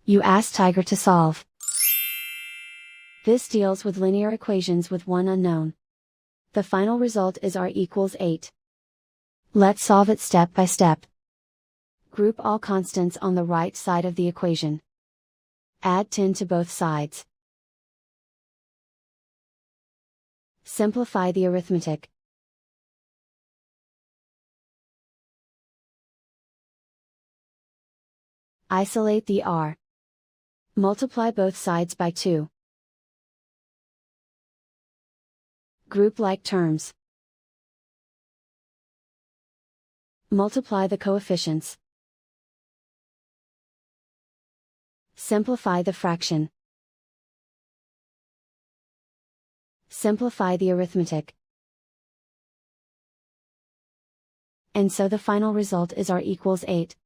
You ask Tiger to solve. This deals with linear equations with one unknown. The final result is r equals 8. Let's solve it step by step. Group all constants on the right side of the equation. Add 10 to both sides. Simplify the arithmetic. Isolate the r. Multiply both sides by 2. Group like terms. Multiply the coefficients. Simplify the fraction. Simplify the arithmetic. And so the final result is r equals 8.